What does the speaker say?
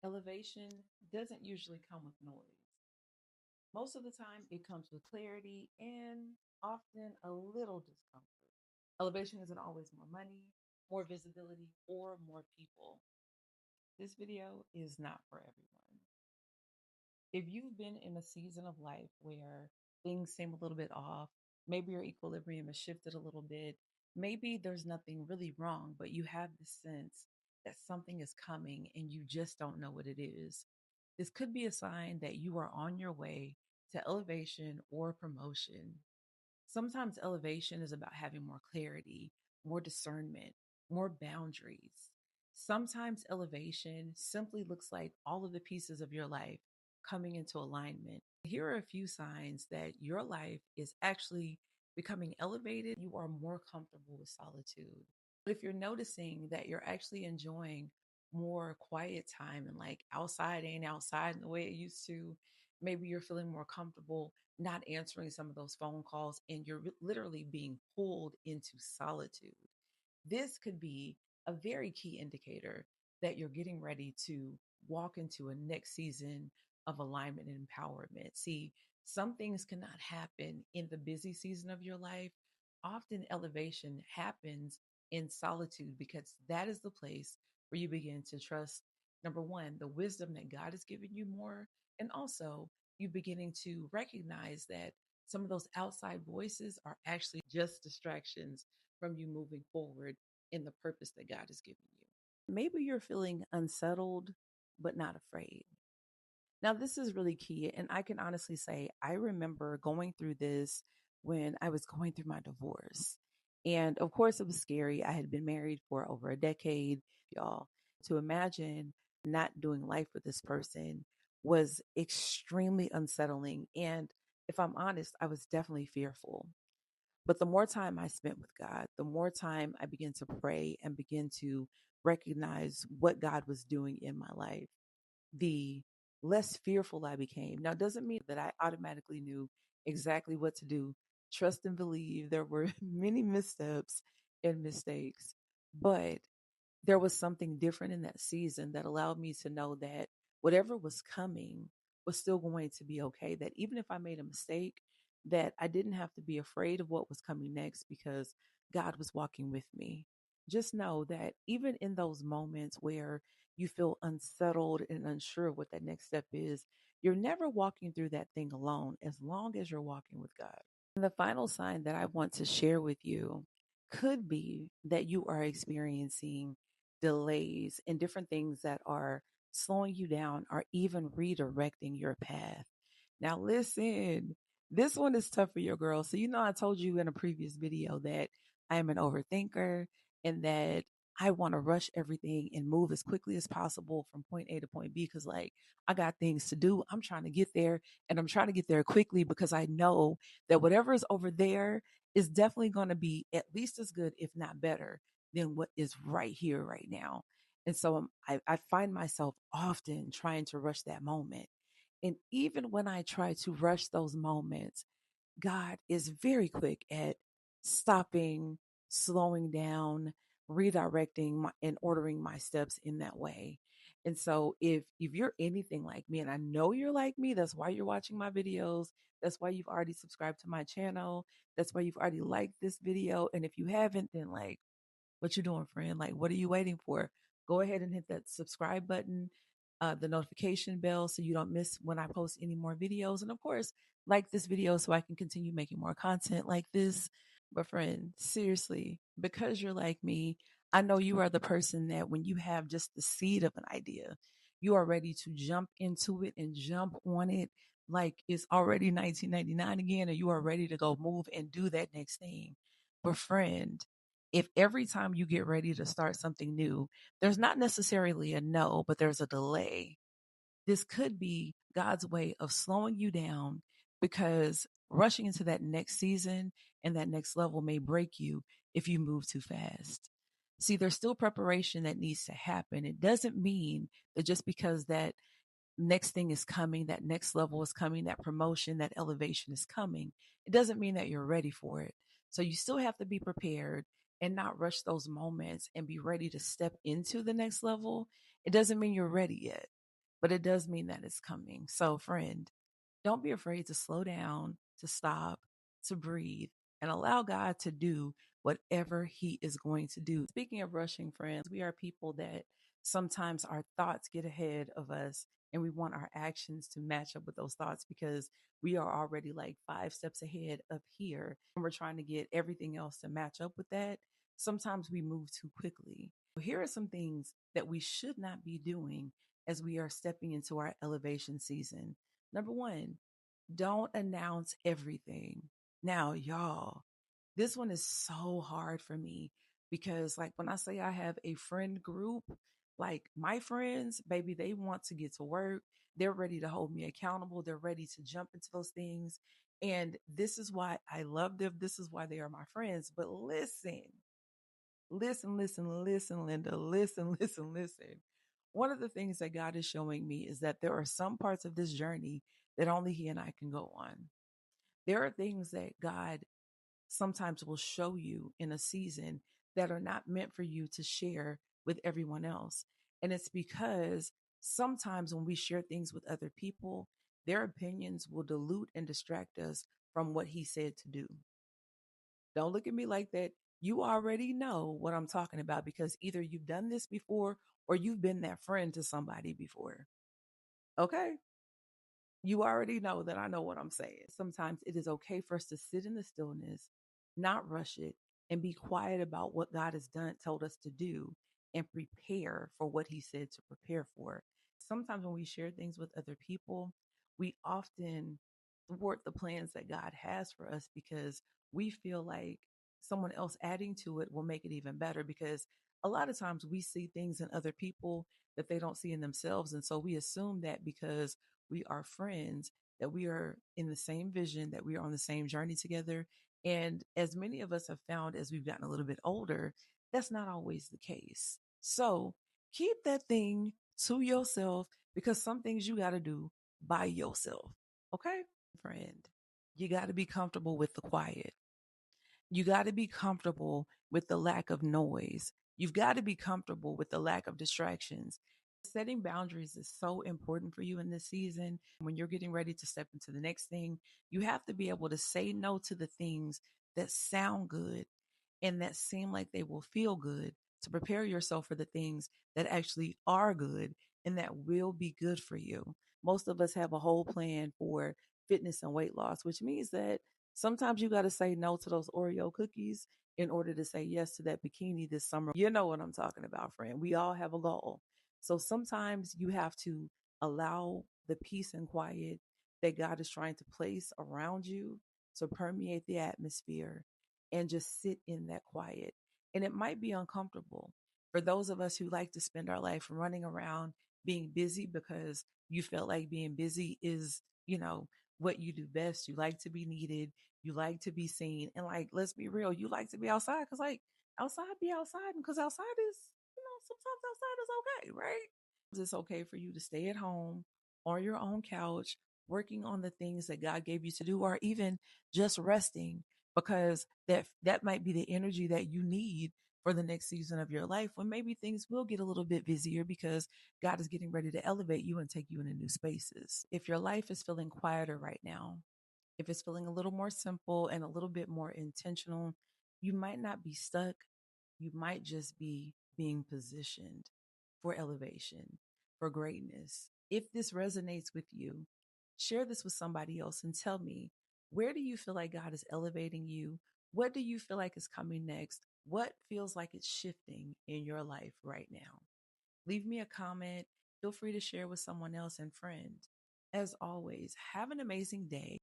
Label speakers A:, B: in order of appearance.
A: Elevation doesn't usually come with noise. Most of the time, it comes with clarity and often a little discomfort. Elevation isn't always more money, more visibility, or more people. This video is not for everyone. If you've been in a season of life where things seem a little bit off, maybe your equilibrium has shifted a little bit, maybe there's nothing really wrong, but you have the sense that something is coming and you just don't know what it is. This could be a sign that you are on your way to elevation or promotion. Sometimes elevation is about having more clarity, more discernment, more boundaries. Sometimes elevation simply looks like all of the pieces of your life coming into alignment. Here are a few signs that your life is actually becoming elevated. You are more comfortable with solitude. But if you're noticing that you're actually enjoying more quiet time and like outside ain't outside in the way it used to, maybe you're feeling more comfortable not answering some of those phone calls and you're literally being pulled into solitude. This could be a very key indicator that you're getting ready to walk into a next season of alignment and empowerment. See, some things cannot happen in the busy season of your life. Often elevation happens in solitude because that is the place where you begin to trust, number one, the wisdom that God has given you more, and also you beginning to recognize that some of those outside voices are actually just distractions from you moving forward in the purpose that God has given you. Maybe you're feeling unsettled, but not afraid. Now, this is really key. And I can honestly say, I remember going through this when I was going through my divorce. And of course, it was scary. I had been married for over a decade, y'all. To imagine not doing life with this person was extremely unsettling. And if I'm honest, I was definitely fearful. But the more time I spent with God, the more time I began to pray and begin to recognize what God was doing in my life, the less fearful I became. Now, it doesn't mean that I automatically knew exactly what to do. Trust and believe there were many missteps and mistakes, but there was something different in that season that allowed me to know that whatever was coming was still going to be okay. That even if I made a mistake, that I didn't have to be afraid of what was coming next because God was walking with me. Just know that even in those moments where you feel unsettled and unsure of what that next step is, you're never walking through that thing alone as long as you're walking with God. And the final sign that I want to share with you could be that you are experiencing delays and different things that are slowing you down or even redirecting your path. Now, listen, this one is tough for your girl. So, I told you in a previous video that I am an overthinker and that I want to rush everything and move as quickly as possible from point A to point B because, like, I got things to do. I'm trying to get there and I'm trying to get there quickly because I know that whatever is over there is definitely going to be at least as good, if not better, than what is right here, right now. And so I find myself often trying to rush that moment. And even when I try to rush those moments, God is very quick at stopping, slowing down, redirecting and ordering my steps in that way. And so if you're anything like me, and I know you're like me, that's why you're watching my videos. That's why you've already subscribed to my channel. That's why you've already liked this video. And if you haven't, then like, what you doing, friend? Like, what are you waiting for? Go ahead and hit that subscribe button, the notification bell so you don't miss when I post any more videos. And of course, like this video so I can continue making more content like this. But friend, seriously, because you're like me, I know you are the person that when you have just the seed of an idea, you are ready to jump into it and jump on it like it's already 1999 again, and you are ready to go move and do that next thing. But friend, if every time you get ready to start something new, there's not necessarily a no, but there's a delay, this could be God's way of slowing you down because rushing into that next season and that next level may break you if you move too fast. See, there's still preparation that needs to happen. It doesn't mean that just because that next thing is coming, that next level is coming, that promotion, that elevation is coming, it doesn't mean that you're ready for it. So you still have to be prepared and not rush those moments and be ready to step into the next level. It doesn't mean you're ready yet. but it does mean that it's coming. So, friend, don't be afraid to slow down, to stop, to breathe, and allow God to do whatever He is going to do. Speaking of rushing, friends, we are people that sometimes our thoughts get ahead of us and we want our actions to match up with those thoughts because we are already like 5 steps ahead of here and we're trying to get everything else to match up with that. Sometimes we move too quickly. Here are some things that we should not be doing as we are stepping into our elevation season. Number one, don't announce everything. Now, y'all, this one is so hard for me because, like, when I say I have a friend group, like my friends, baby, they want to get to work. They're ready to hold me accountable. They're ready to jump into those things. And this is why I love them. This is why they are my friends. But listen, Linda, listen. One of the things that God is showing me is that there are some parts of this journey that only He and I can go on. There are things that God sometimes will show you in a season that are not meant for you to share with everyone else. And it's because sometimes when we share things with other people, their opinions will dilute and distract us from what He said to do. Don't look at me like that. You already know what I'm talking about because either you've done this before or you've been that friend to somebody before. Okay? You already know that I know what I'm saying. Sometimes it is okay for us to sit in the stillness, not rush it, and be quiet about what God has done, told us to do, and prepare for what He said to prepare for. Sometimes when we share things with other people, we often thwart the plans that God has for us because we feel like someone else adding to it will make it even better because a lot of times we see things in other people that they don't see in themselves. And so we assume that because we are friends, that we are in the same vision, that we are on the same journey together. And as many of us have found as we've gotten a little bit older, that's not always the case. So keep that thing to yourself because some things you got to do by yourself. Okay, friend, you got to be comfortable with the quiet. You got to be comfortable with the lack of noise. You've got to be comfortable with the lack of distractions. Setting boundaries is so important for you in this season. When you're getting ready to step into the next thing, you have to be able to say no to the things that sound good and that seem like they will feel good to prepare yourself for the things that actually are good and that will be good for you. Most of us have a whole plan for fitness and weight loss, which means that sometimes you got to say no to those Oreo cookies in order to say yes to that bikini this summer. You know what I'm talking about, friend. We all have a goal. So sometimes you have to allow the peace and quiet that God is trying to place around you to permeate the atmosphere and just sit in that quiet. And it might be uncomfortable for those of us who like to spend our life running around being busy because you felt like being busy is, what you do best. You like to be needed. You like to be seen. And like, let's be real, you like to be outside because like outside be outside because outside is, sometimes outside is okay, right? It's okay for you to stay at home on your own couch, working on the things that God gave you to do, or even just resting because that might be the energy that you need for the next season of your life when maybe things will get a little bit busier because God is getting ready to elevate you and take you into new spaces. If your life is feeling quieter right now, if it's feeling a little more simple and a little bit more intentional, you might not be stuck. You might just be being positioned for elevation, for greatness. If this resonates with you, share this with somebody else and tell me, where do you feel like God is elevating you? What do you feel like is coming next? What feels like it's shifting in your life right now? Leave me a comment. Feel free to share with someone else and friend. As always, have an amazing day.